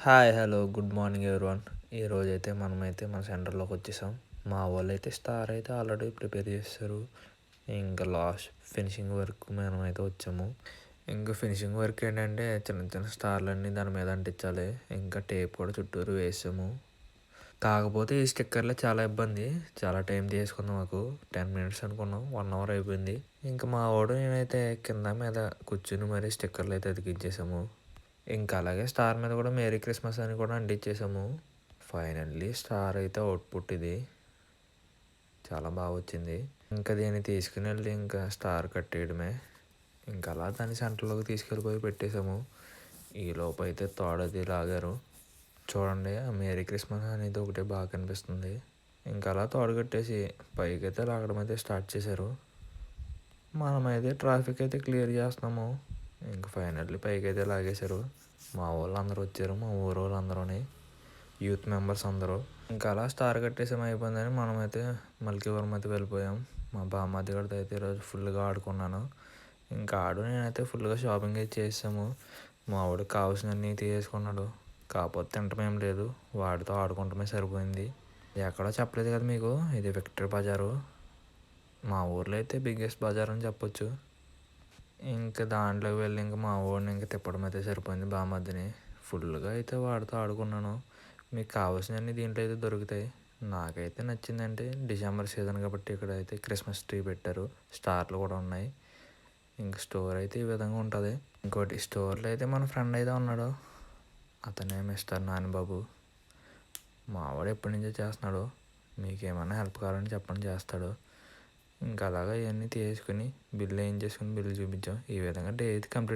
Hi hello good morning everyone. ఈరోజైతే మనమైతే మన సెంటర్లోకి వచ్చేసాం. మా వాళ్ళు అయితే స్టార్ అయితే ఆల్రెడీ ప్రిపేర్ చేస్తారు. ఇంకా లాస్ట్ ఫినిషింగ్ వర్క్ మనమైతే వచ్చాము. ఇంకా ఫినిషింగ్ వర్క్ ఏంటంటే చిన్న చిన్న స్టార్లన్నీ దాని మీద అంటించాలి. ఇంకా టేప్ కూడా చుట్టూరు వేసాము. కాకపోతే ఈ స్టిక్కర్లో చాలా ఇబ్బంది, చాలా టైం తీసుకుంది. మాకు 10 మినిట్స్ అనుకున్నాం, 1 అవర్ అయిపోయింది. ఇంకా మా వాడు నేనైతే కింద మీద కూర్చుని మరీ స్టిక్కర్లు అయితే అతికించేసాము. ఇంకా అలాగే స్టార్ మీద కూడా మేరీ క్రిస్మస్ అని కూడా అంటించేసాము. ఫైనల్లీ స్టార్ అయితే అవుట్పుట్ ఇది చాలా బాగా వచ్చింది. ఇంకా దీన్ని తీసుకుని వెళ్ళి ఇంకా స్టార్ కట్టేయడమే. ఇంకా అలా దాన్ని సెంటర్లోకి తీసుకెళ్ళిపోయి పెట్టేసాము. ఈ లోపు అయితే తోడది లాగారు. చూడండి, ఆ మేరీ క్రిస్మస్ అనేది ఒకటి బాగా కనిపిస్తుంది. ఇంకా అలా తోడు కట్టేసి పైకి అయితే లాగడం అయితే స్టార్ట్ చేశారు. మనమైతే ట్రాఫిక్ అయితే క్లియర్ చేస్తున్నాము. ఇంకా ఫైనల్లీ పైకి అయితే లాగేశారు. మా వాళ్ళు అందరూ వచ్చారు, మా ఊరు వాళ్ళు అందరూని, యూత్ మెంబర్స్ అందరూ. ఇంకా అలా స్టార్ కట్టేసాం అయిపోయిందని మనమైతే మల్కీవరం అయితే వెళ్ళిపోయాం. మా బామ్మది గడితో అయితే ఈరోజు ఫుల్గా ఆడుకున్నాను. ఇంకా నేనైతే ఫుల్గా షాపింగ్ అయితే చేసాము. మా వాడికి కావాల్సినవన్నీ తీసుకున్నాడు. కాకపోతే తింటమేం లేదు, వాడితో ఆడుకుంటమే సరిపోయింది. ఎక్కడో చెప్పలేదు కదా మీకు, ఇది విక్టరీ బజారు. మా ఊర్లో అయితే బిగ్గెస్ట్ బజార్ అని చెప్పొచ్చు. ఇంకా దాంట్లోకి వెళ్ళి ఇంకా మా వాడిని ఇంకా తిప్పడం అయితే సరిపోయింది. బామ్మద్దిని ఫుల్గా అయితే వాడితో ఆడుకున్నాను. మీకు కావాల్సినవన్నీ దీంట్లో అయితే దొరుకుతాయి. నాకైతే నచ్చిందంటే డిసెంబర్ సీజన్ కాబట్టి ఇక్కడ అయితే క్రిస్మస్ ట్రీ పెట్టారు, స్టార్లు కూడా ఉన్నాయి. ఇంక స్టోర్ అయితే ఈ విధంగా ఉంటుంది. ఇంకోటి స్టోర్లో అయితే మన ఫ్రెండ్ అయితే ఉన్నాడు, అతనే మిస్టర్ నానిబాబు. మావాడు ఎప్పటి నుంచో చేస్తున్నాడు. మీకు ఏమైనా హెల్ప్ కావాలని చెప్పండి, చేస్తాడు. ఇంకా అలాగా ఇవన్నీ తీసుకుని బిల్లు ఏం చేసుకుని బిల్లు చూపించాం. ఈ విధంగా డే అయితే కంప్లీట్.